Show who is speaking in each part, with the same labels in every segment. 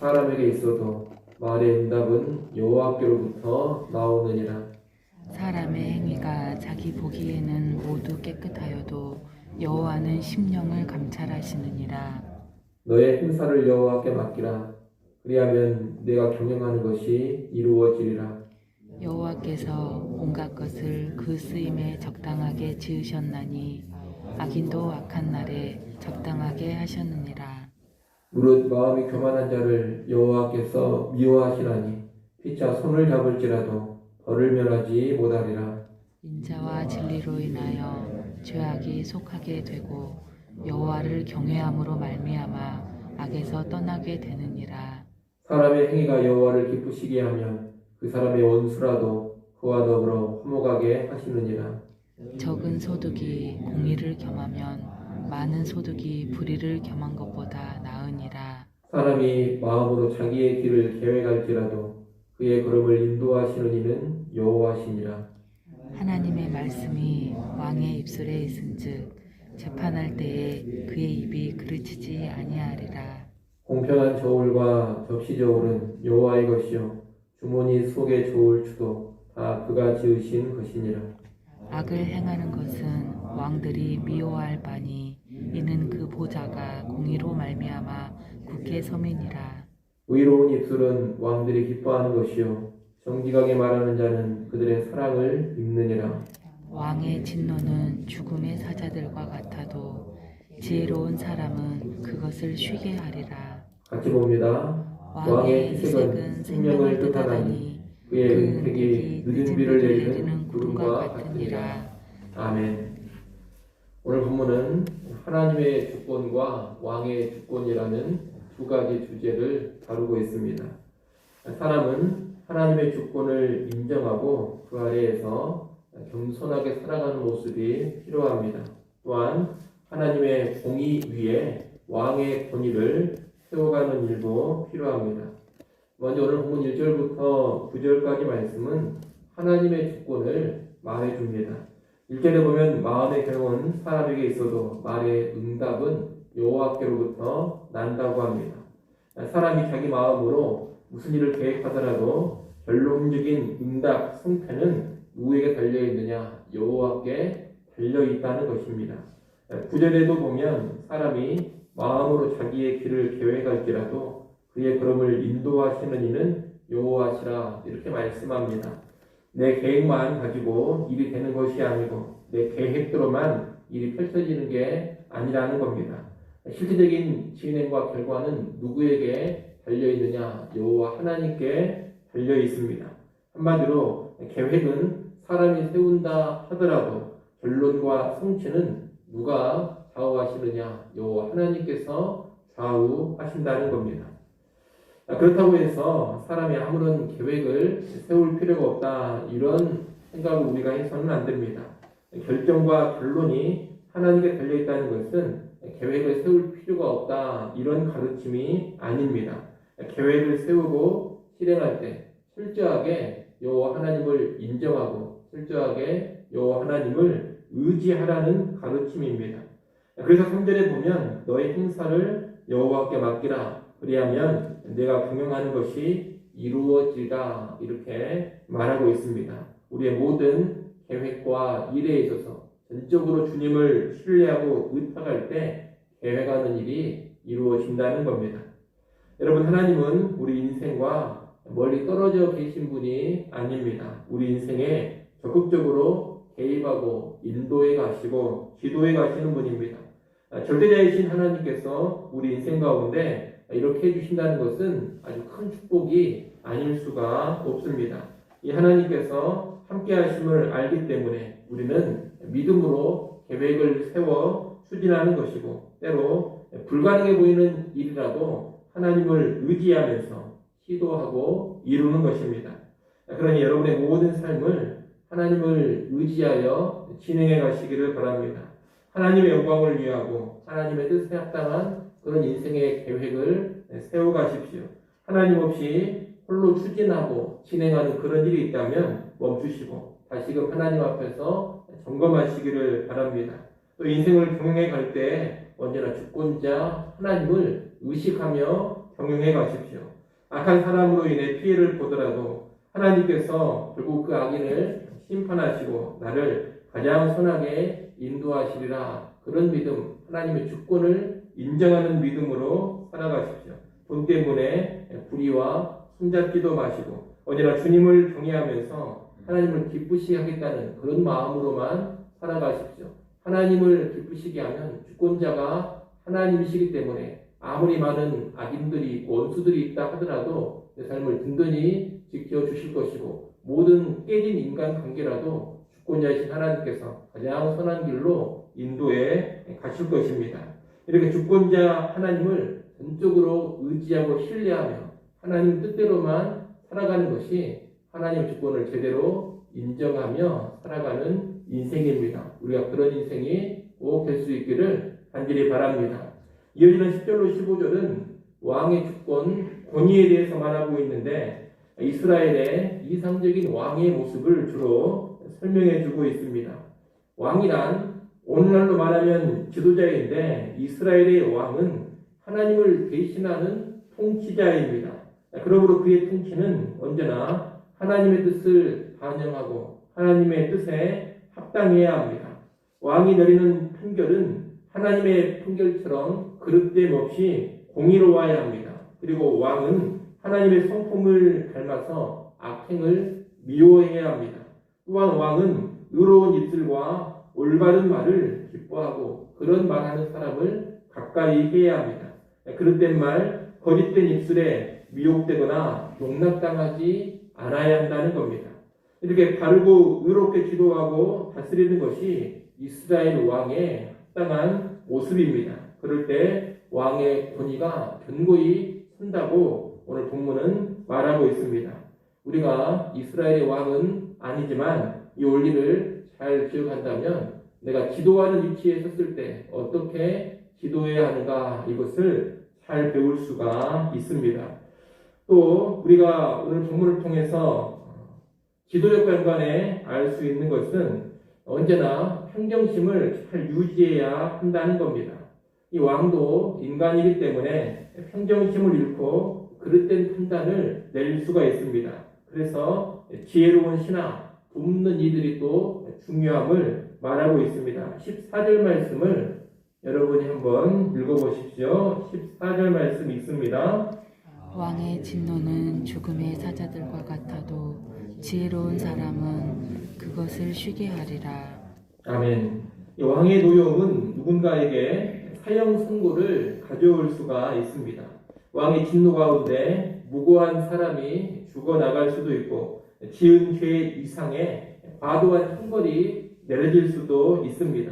Speaker 1: 사람에게 있어도 말의 응답은 여호와께로부터 나오느니라.
Speaker 2: 사람의 행위가 자기 보기에는 모두 깨끗하여도 여호와는 심령을 감찰하시느니라.
Speaker 1: 너의 행사를 여호와께 맡기라. 그리하면 내가 경영하는 것이 이루어지리라.
Speaker 2: 여호와께서 온갖 것을 그 쓰임에 적당하게 지으셨나니 악인도 악한 날에 적당하게 하셨느니라.
Speaker 1: 무릇 마음이 교만한 자를 여호와께서 미워하시나니 피차 손을 잡을지라도 벌을 면하지 못하리라.
Speaker 2: 인자와 진리로 인하여 죄악이 속하게 되고 여호와를 경외함으로 말미암아 악에서 떠나게 되느니라.
Speaker 1: 사람의 행위가 여호와를 기쁘시게 하면 그 사람의 원수라도 그와 더불어 화목하게 하시느니라.
Speaker 2: 적은 소득이 공의를 겸하면 많은 소득이 불의를 겸한 것보다 나으니라.
Speaker 1: 사람이 마음으로 자기의 길을 계획할지라도 그의 걸음을 인도하시는 이는 여호와시니라.
Speaker 2: 하나님의 말씀이 왕의 입술에 있은즉 재판할 때에 그의 입이 그르치지 아니하리라.
Speaker 1: 공평한 저울과 접시 저울은 여호와의 것이요 주머니 속에 저울 주도 다 그가 지으신 것이니라.
Speaker 2: 악을 행하는 것은 왕들이 미워할 바니 이는 그 보좌가 공의로 말미암아 굳게 섬이니라.
Speaker 1: 의로운 입술은 왕들이 기뻐하는 것이요 정직하게 말하는 자는 그들의 사랑을 입느니라.
Speaker 2: 왕의 진노는 죽음의 사자들과 같아도 지혜로운 사람은 그것을 쉬게 하리라.
Speaker 1: 같이 봅니다.
Speaker 2: 왕의 희색은 생명을 뜻하다니
Speaker 1: 그의
Speaker 2: 그
Speaker 1: 은택이 늦은 비를 내리는 구름과 같으니라. 아멘. 오늘 본문은 하나님의 주권과 왕의 주권이라는 두 가지 주제를 다루고 있습니다. 사람은 하나님의 주권을 인정하고 그 아래에서 겸손하게 살아가는 모습이 필요합니다. 또한 하나님의 공의 위에 왕의 권위를 세워가는 일도 필요합니다. 먼저 오늘 본문 1절부터 9절까지 말씀은 하나님의 주권을 말해줍니다. 1절에 보면 마음의 경험은 사람에게 있어도 말의 응답은 여호와께로부터 난다고 합니다. 사람이 자기 마음으로 무슨 일을 계획하더라도 결론적인 응답, 성패는 누구에게 달려있느냐? 여호와께 달려있다는 것입니다. 9절에도 보면 사람이 마음으로 자기의 길을 계획할지라도 그의 걸음을 인도하시는 이는 여호와시라 이렇게 말씀합니다. 내 계획만 가지고 일이 되는 것이 아니고 내 계획대로만 일이 펼쳐지는 게 아니라는 겁니다. 실질적인 진행과 결과는 누구에게 달려있느냐? 여호와 하나님께 달려있습니다. 한마디로 계획은 사람이 세운다 하더라도 결론과 성취는 누가 좌우하시느냐? 여호와 하나님께서 좌우하신다는 겁니다. 그렇다고 해서 사람이 아무런 계획을 세울 필요가 없다 이런 생각을 우리가 해서는 안 됩니다. 결정과 결론이 하나님께 달려있다는 것은 계획을 세울 필요가 없다 이런 가르침이 아닙니다. 계획을 세우고 실행할 때 철저하게 여호와 하나님을 인정하고 철저하게 여호와 하나님을 의지하라는 가르침입니다. 그래서 3절에 보면 너의 행사를 여호와께 맡기라. 그리하면 내가 경영하는 것이 이루어지리라 이렇게 말하고 있습니다. 우리의 모든 계획과 일에 있어서 전적으로 주님을 신뢰하고 의탁할 때 계획하는 일이 이루어진다는 겁니다. 여러분, 하나님은 우리 인생과 멀리 떨어져 계신 분이 아닙니다. 우리 인생에 적극적으로 개입하고 인도해 가시고 지도해 가시는 분입니다. 절대자이신 하나님께서 우리 인생 가운데 이렇게 해주신다는 것은 아주 큰 축복이 아닐 수가 없습니다. 이 하나님께서 함께 하심을 알기 때문에 우리는 믿음으로 계획을 세워 추진하는 것이고 때로 불가능해 보이는 일이라도 하나님을 의지하면서 시도하고 이루는 것입니다. 그러니 여러분의 모든 삶을 하나님을 의지하여 진행해 가시기를 바랍니다. 하나님의 영광을 위하고 하나님의 뜻에 합당한 그런 인생의 계획을 세워 가십시오. 하나님 없이 홀로 추진하고 진행하는 그런 일이 있다면 멈추시고 다시금 하나님 앞에서 점검하시기를 바랍니다. 또 인생을 경영해 갈 때 언제나 주권자 하나님을 의식하며 경영해 가십시오. 악한 사람으로 인해 피해를 보더라도 하나님께서 결국 그 악인을 심판하시고 나를 가장 선하게 인도하시리라. 그런 믿음, 하나님의 주권을 인정하는 믿음으로 살아가십시오. 돈 때문에 불의와 손잡지도 마시고 언제나 주님을 경외하면서 하나님을 기쁘시게 하겠다는 그런 마음으로만 살아가십시오. 하나님을 기쁘시게 하면 주권자가 하나님이시기 때문에 아무리 많은 악인들이 있고 원수들이 있다 하더라도 내 삶을 든든히 지켜주실 것이고 모든 깨진 인간관계라도 주권자이신 하나님께서 가장 선한 길로 인도해 가실 것입니다. 이렇게 주권자 하나님을 전적으로 의지하고 신뢰하며 하나님 뜻대로만 살아가는 것이 하나님의 주권을 제대로 인정하며 살아가는 인생입니다. 우리가 그런 인생이 꼭 될 수 있기를 간절히 바랍니다. 이어지는 10절로 15절은 왕의 주권, 권위에 대해서 말하고 있는데 이스라엘의 이상적인 왕의 모습을 주로 설명해 주고 있습니다. 왕이란 오늘날로 말하면 지도자인데 이스라엘의 왕은 하나님을 대신하는 통치자입니다. 그러므로 그의 통치는 언제나 하나님의 뜻을 반영하고 하나님의 뜻에 합당해야 합니다. 왕이 내리는 판결은 하나님의 판결처럼 그릇됨 없이 공의로워야 합니다. 그리고 왕은 하나님의 성품을 닮아서 악행을 미워해야 합니다. 또한 왕은 의로운 입술과 올바른 말을 기뻐하고 그런 말하는 사람을 가까이 해야 합니다. 그릇된 말, 거짓된 입술에 미혹되거나 용납당하지 않아야 한다는 겁니다. 이렇게 바르고 의롭게 지도하고 다스리는 것이 이스라엘 왕의 합당한 모습입니다. 그럴 때 왕의 권위가 견고히 선다고 오늘 본문은 말하고 있습니다. 우리가 이스라엘의 왕은 아니지만 이 원리를 잘 기억한다면 내가 지도하는 위치에 섰을 때 어떻게 지도해야 하는가 이것을 잘 배울 수가 있습니다. 또 우리가 오늘 본문을 통해서 지도력 관관에 알 수 있는 것은 언제나 평정심을 잘 유지해야 한다는 겁니다. 이 왕도 인간이기 때문에 평정심을 잃고 그릇된 판단을 내릴 수가 있습니다. 그래서 지혜로운 신하, 돕는 이들이 또 중요함을 말하고 있습니다. 14절 말씀을 여러분이 한번 읽어보십시오. 14절 말씀 있습니다.
Speaker 2: 왕의 진노는 죽음의 사자들과 같아도 지혜로운 사람은 그것을 쉬게 하리라.
Speaker 1: 아멘. 이 왕의 노여움은 누군가에게 사형 선고를 가져올 수가 있습니다. 왕의 진노 가운데 무고한 사람이 죽어나갈 수도 있고 지은 죄 이상의 과도한 형벌이 내려질 수도 있습니다.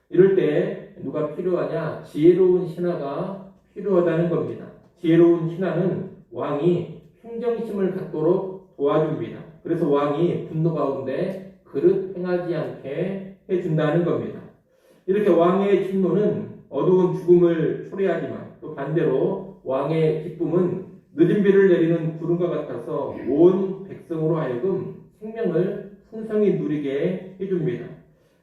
Speaker 1: 이럴 때 누가 필요하냐? 지혜로운 신하가 필요하다는 겁니다. 지혜로운 신하는 왕이 평정심을 갖도록 도와줍니다. 그래서 왕이 분노 가운데 그릇 행하지 않게 해준다는 겁니다. 이렇게 왕의 진노는 어두운 죽음을 초래하지만 또 반대로 왕의 기쁨은 늦은 비를 내리는 구름과 같아서 온 백성으로 하여금 생명을 풍성히 누리게 해줍니다.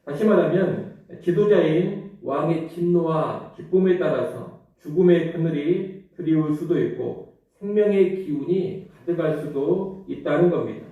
Speaker 1: 다시 말하면 지도자인 왕의 진노와 기쁨에 따라서 죽음의 그늘이 드리울 수도 있고 생명의 기운이 가득할 수도 있다는 겁니다.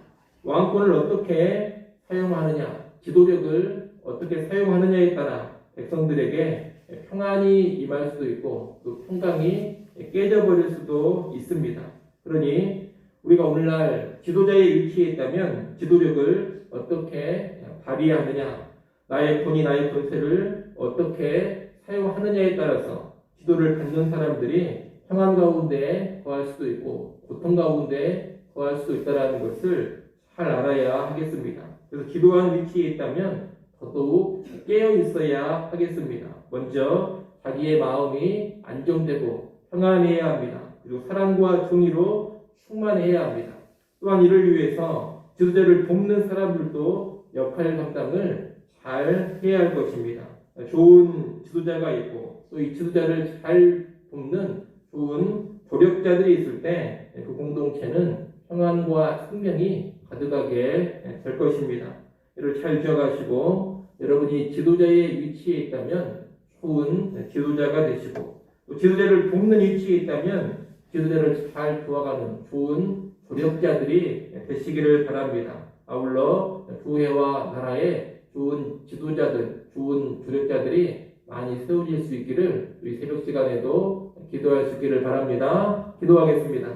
Speaker 1: 왕권을 어떻게 사용하느냐, 지도력을 어떻게 사용하느냐에 따라 백성들에게 평안이 임할 수도 있고 또 평강이 깨져버릴 수도 있습니다. 그러니 우리가 오늘날 지도자의 위치에 있다면 지도력을 어떻게 발휘하느냐, 나의 권위, 나의 권세를 어떻게 사용하느냐에 따라서 지도를 받는 사람들이 평안 가운데 거할 수도 있고 고통 가운데 거할 수도 있다는 것을 잘 알아야 하겠습니다. 그래서 기도하는 위치에 있다면 더더욱 깨어 있어야 하겠습니다. 먼저 자기의 마음이 안정되고 평안해야 합니다. 그리고 사랑과 정의로 충만해야 합니다. 또한 이를 위해서 지도자를 돕는 사람들도 역할 감당을 잘 해야 할 것입니다. 좋은 지도자가 있고 또 이 지도자를 잘 돕는 좋은 조력자들이 있을 때 그 공동체는 평안과 생명이 가득하게 될 것입니다. 이를 잘 기억하시고 여러분이 지도자의 위치에 있다면 좋은 지도자가 되시고 또 지도자를 돕는 위치에 있다면 지도자를 잘 도와가는 좋은 조력자들이 되시기를 바랍니다. 아울러 교회와 나라의 좋은 지도자들, 좋은 조력자들이 많이 세워질 수 있기를 우리 새벽 시간에도 기도할 수 있기를 바랍니다. 기도하겠습니다.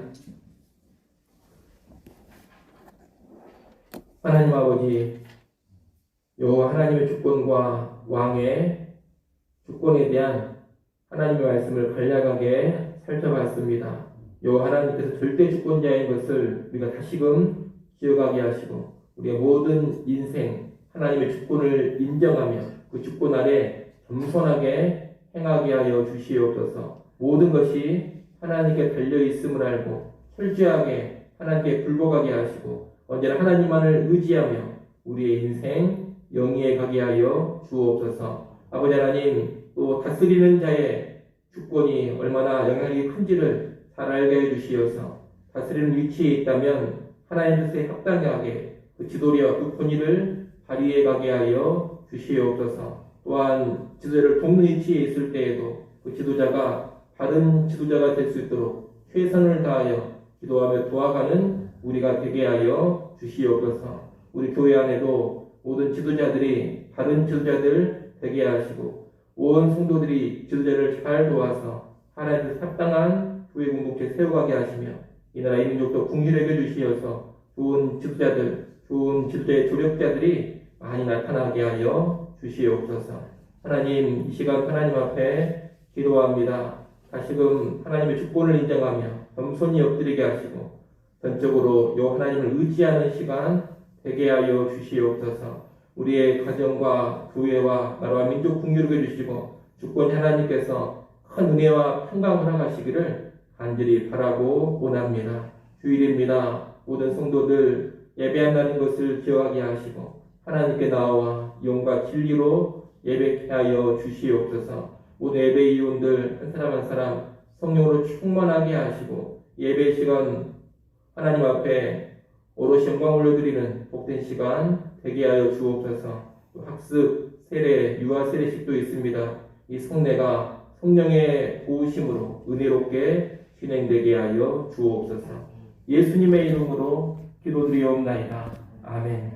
Speaker 1: 하나님 아버지, 요 하나님의 주권과 왕의 주권에 대한 하나님의 말씀을 간략하게 살펴봤습니다. 요 하나님께서 절대 주권자인 것을 우리가 다시금 기억하게 하시고 우리의 모든 인생 하나님의 주권을 인정하며 그 주권 아래 겸손하게 행하게 하여 주시옵소서. 모든 것이 하나님께 달려 있음을 알고 철저하게 하나님께 굴복하게 하시고 언제나 하나님만을 의지하며 우리의 인생 영위에 가게 하여 주옵소서. 아버지 하나님, 또 다스리는 자의 주권이 얼마나 영향력이 큰지를 잘 알게 해주시어서 다스리는 위치에 있다면 하나님 뜻에 합당하게 그 지도력, 그 권위를 발휘해 가게 하여 주시옵소서. 또한 지도자를 돕는 위치에 있을 때에도 그 지도자가 바른 지도자가 될 수 있도록 최선을 다하여 기도하며 도와가는 우리가 되게 하여 주시옵소서. 우리 교회 안에도 모든 지도자들이 바른 지도자들 되게 하시고 온 성도들이 지도자를 잘 도와서 하나님께 합당한 교회 공동체 세워가게 하시며 이 나라 이 민족도 풍요롭게 주시어서 좋은 지도자들, 좋은 지도자의 조력자들이 많이 나타나게 하여 주시옵소서. 하나님, 이 시간 하나님 앞에 기도합니다. 다시금 하나님의 주권을 인정하며 겸손히 엎드리게 하시고 전적으로 요 하나님을 의지하는 시간 되게 하여 주시옵소서. 우리의 가정과 교회와 나라와 민족 풍요롭게 주시고 주권 하나님께서 큰 은혜와 평강을 허락하시기를 간절히 바라고 원합니다. 주일입니다. 모든 성도들 예배한다는 것을 기억하게 하시고 하나님께 나와 영과 진리로 예배하여 주시옵소서. 모든 예배 이원들 한 사람 한 사람 성령으로 충만하게 하시고 예배 시간 하나님 앞에 오롯이 영광 올려드리는 복된 시간 되게 하여 주옵소서. 학습, 세례, 유아 세례식도 있습니다. 이 성례가 성령의 도우심으로 은혜롭게 진행되게 하여 주옵소서. 예수님의 이름으로 기도드리옵나이다. 아멘.